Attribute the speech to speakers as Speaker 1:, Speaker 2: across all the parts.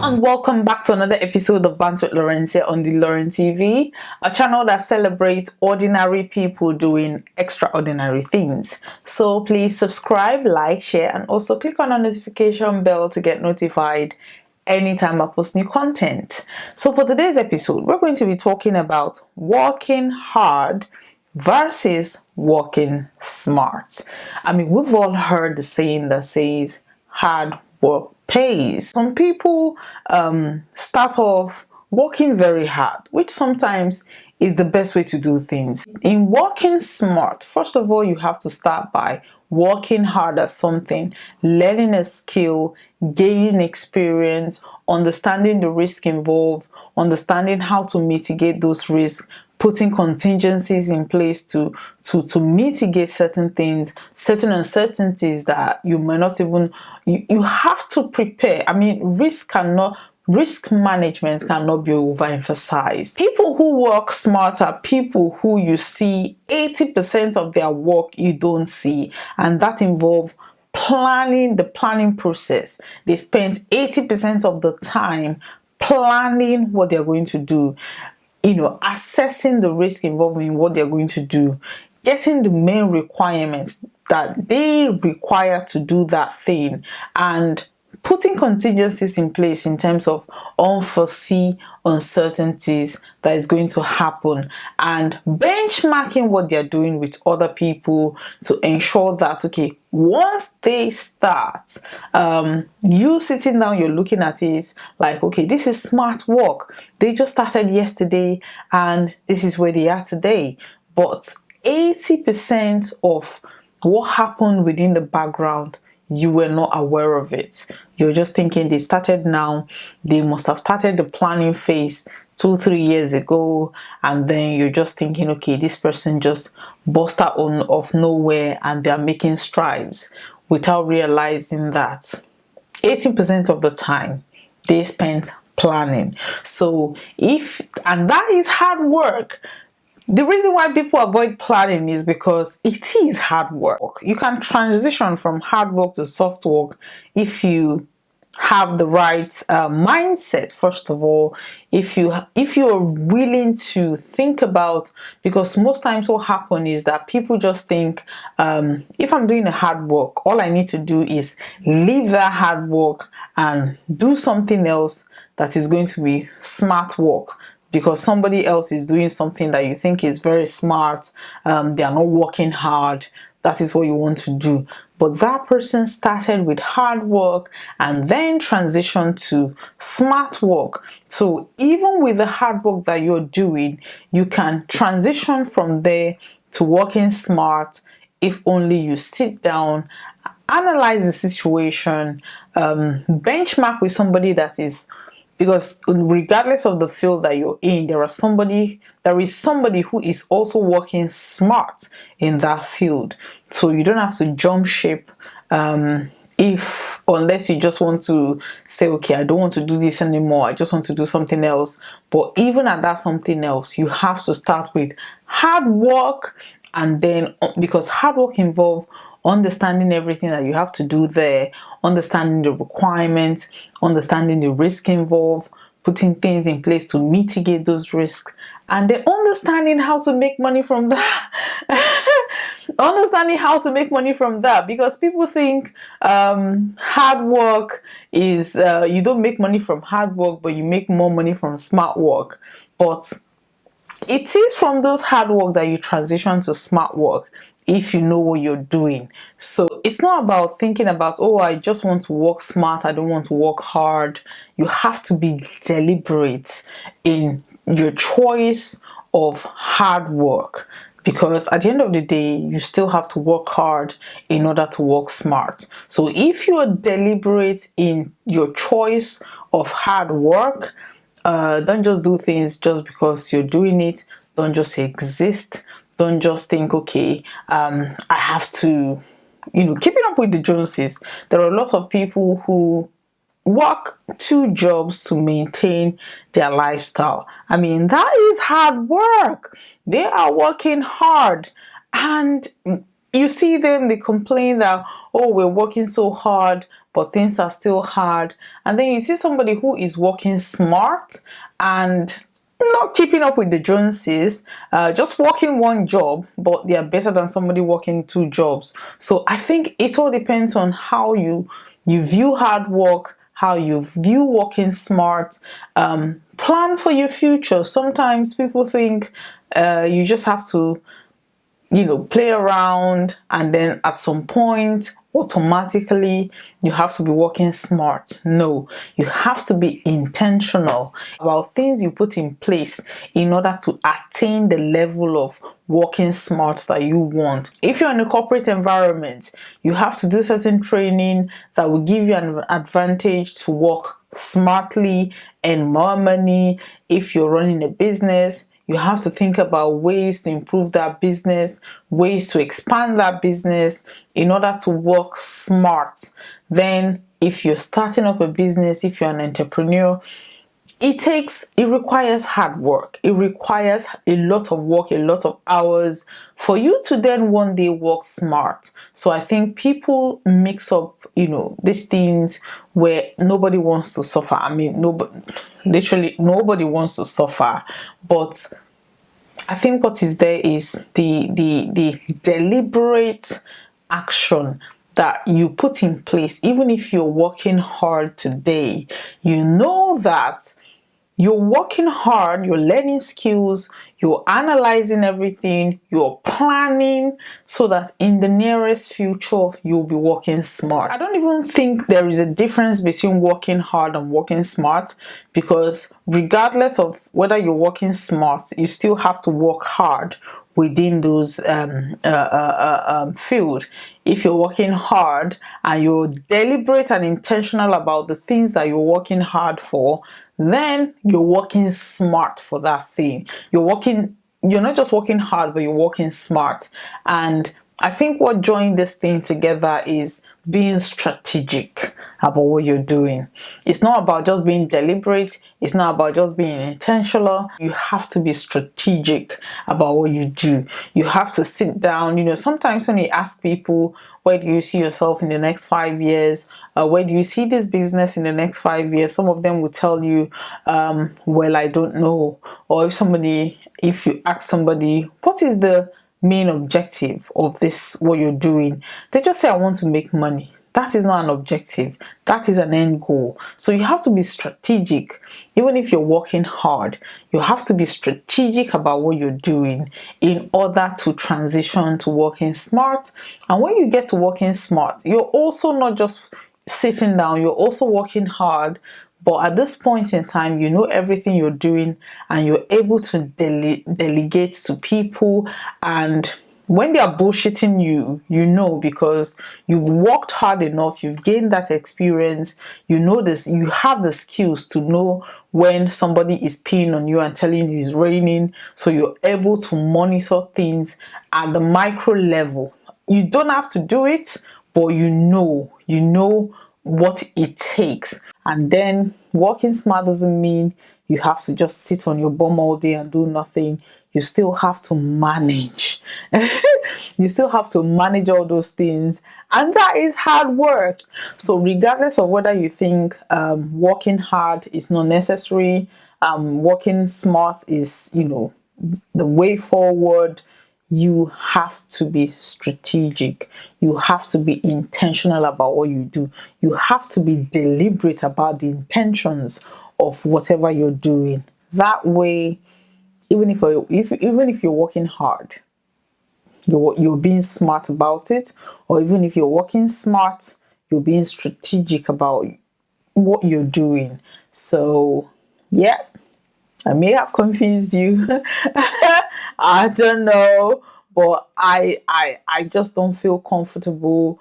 Speaker 1: and welcome back to another episode of Bantz with Lawrencia on the Lauren TV, a channel that celebrates ordinary people doing extraordinary things. So please subscribe, like, share, and also click on the notification bell to get notified anytime I post new content. So for today's episode, we're going to be talking about working hard versus working smart. I mean, we've all heard the saying that says hard work pays. Some people start off working very hard, which sometimes is the best way to do things. In working smart, first of all, you have to start by working hard at something, learning a skill, gaining experience, understanding the risk involved, understanding how to mitigate those risks, putting contingencies in place to mitigate certain things, certain uncertainties that you might not even, you have to prepare. I mean, risk management cannot be overemphasized. People who work smart are people who you see 80% of their work you don't see, and that involves the planning process. They spend 80% of the time planning what they're going to do, assessing the risk involved in what they're going to do, getting the main requirements that they require to do that thing, and putting contingencies in place in terms of unforeseen uncertainties that is going to happen, and benchmarking what they're doing with other people to ensure that, okay, once they start, you sitting down, you're looking at it like, okay, this is smart work. They just started yesterday and this is where they are today. But 80% of what happened within the background, you were not aware of it. You're just thinking they started now. They must have started the planning phase 2-3 years ago, and then you're just thinking, okay, this person just burst out of nowhere and they're making strides, without realizing that 80% of the time they spent planning. So and that is hard work. The reason why people avoid planning is because it is hard work. You can transition from hard work to soft work if you have the right mindset. First of all, if you are willing to think about, because most times what happens is that people just think, if I'm doing a hard work, all I need to do is leave that hard work and do something else that is going to be smart work, because somebody else is doing something that you think is very smart. They are not working hard. That is what you want to do. But that person started with hard work and then transitioned to smart work. So even with the hard work that you're doing, you can transition from there to working smart if only you sit down, analyze the situation, benchmark with somebody that is, because regardless of the field that you're in, there is somebody who is also working smart in that field. So you don't have to jump ship unless you just want to say, okay, I don't want to do this anymore, I just want to do something else. But even at that something else, you have to start with hard work, and then, because hard work involves understanding everything that you have to do there, understanding the requirements, understanding the risk involved, putting things in place to mitigate those risks, and then understanding how to make money from that. Because people think hard work is, you don't make money from hard work, but you make more money from smart work. But it is from those hard work that you transition to smart work, if you know what you're doing. So it's not about thinking about, oh, I just want to work smart, I don't want to work hard. You have to be deliberate in your choice of hard work, because at the end of the day, you still have to work hard in order to work smart. So if you are deliberate in your choice of hard work, don't just do things just because you're doing it. Don't just exist. Don't just think, okay, I have to, keeping up with the Joneses. There are a lot of people who work 2 jobs to maintain their lifestyle. I mean, that is hard work. They are working hard, and you see them, they complain that, oh, we're working so hard, but things are still hard. And then you see somebody who is working smart and not keeping up with the Joneses, just working one job, but they are better than somebody working two jobs. So I think it all depends on how you view hard work, how you view working smart. Plan for your future. Sometimes people think you just have to play around, and then at some point automatically you have to be working smart. No, you have to be intentional about things you put in place in order to attain the level of working smart that you want. If you're in a corporate environment, you have to do certain training that will give you an advantage to work smartly and more money. If you're running a business, you have to think about ways to improve that business, ways to expand that business in order to work smart. Then, if you're starting up a business, if you're an entrepreneur, it requires hard work. It requires a lot of work, a lot of hours for you to then one day work smart. So I think people mix up, these things where nobody wants to suffer. I mean, literally nobody wants to suffer, but I think what is there is the deliberate action that you put in place. Even if you're working hard today, you know that you're working hard, you're learning skills, you're analyzing everything, you're planning so that in the nearest future, you'll be working smart. I don't even think there is a difference between working hard and working smart, because regardless of whether you're working smart, you still have to work hard within those field. If you're working hard and you're deliberate and intentional about the things that you're working hard for, then you're working smart for that thing. You're not just working hard, but you're working smart. And I think what joined this thing together is being strategic about what you're doing. It's not about just being deliberate. It's not about just being intentional. You have to be strategic about what you do. You have to sit down. Sometimes when you ask people, where do you see yourself in the next 5 years? Where do you see this business in the next 5 years? Some of them will tell you, well, I don't know. Or if you ask somebody, what is the main objective of this, what you're doing, they just say, I want to make money. That is not an objective. That is an end goal. So you have to be strategic. Even if you're working hard, you have to be strategic about what you're doing in order to transition to working smart. And when you get to working smart, you're also not just sitting down, you're also working hard. But at this point in time, you know everything you're doing and you're able to delegate to people. And when they are bullshitting you, because you've worked hard enough, you've gained that experience, you have the skills to know when somebody is peeing on you and telling you it's raining. So you're able to monitor things at the micro level. You don't have to do it, but you know what it takes. And then working smart doesn't mean you have to just sit on your bum all day and do nothing. You still have to manage. You still have to manage all those things, and that is hard work. So regardless of whether you think working hard is not necessary, working smart is the way forward, you have to be strategic. You have to be intentional about what you do. You have to be deliberate about the intentions of whatever you're doing. That way, even if you're working hard, you're being smart about it. Or even if you're working smart, you're being strategic about what you're doing. So yeah, I may have confused you. I don't know, but I just don't feel comfortable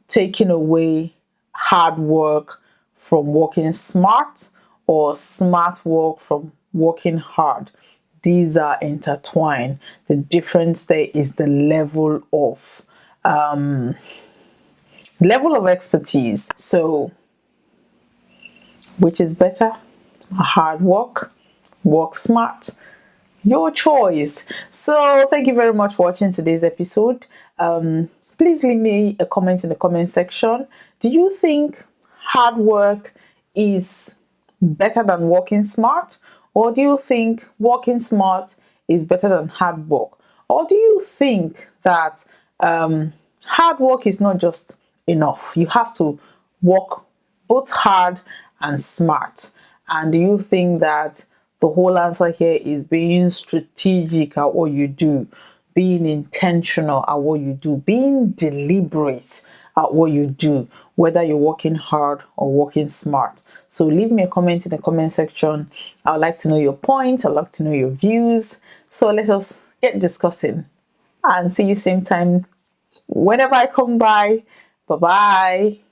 Speaker 1: taking away hard work from working smart, or smart work from working hard. These are intertwined. The difference there is the level of expertise. So, which is better? Hard work smart? Your choice. So thank you very much for watching today's episode. Please leave me a comment in the comment section. Do you think hard work is better than working smart? Or do you think working smart is better than hard work? Or do you think that hard work is not just enough? You have to work both hard and smart. And do you think that the whole answer here is being strategic at what you do, being intentional at what you do, being deliberate at what you do, whether you're working hard or working smart? So leave me a comment in the comment section. I would like to know your points. I'd like to know your views. So let us get discussing, and see you same time whenever I come by. Bye bye.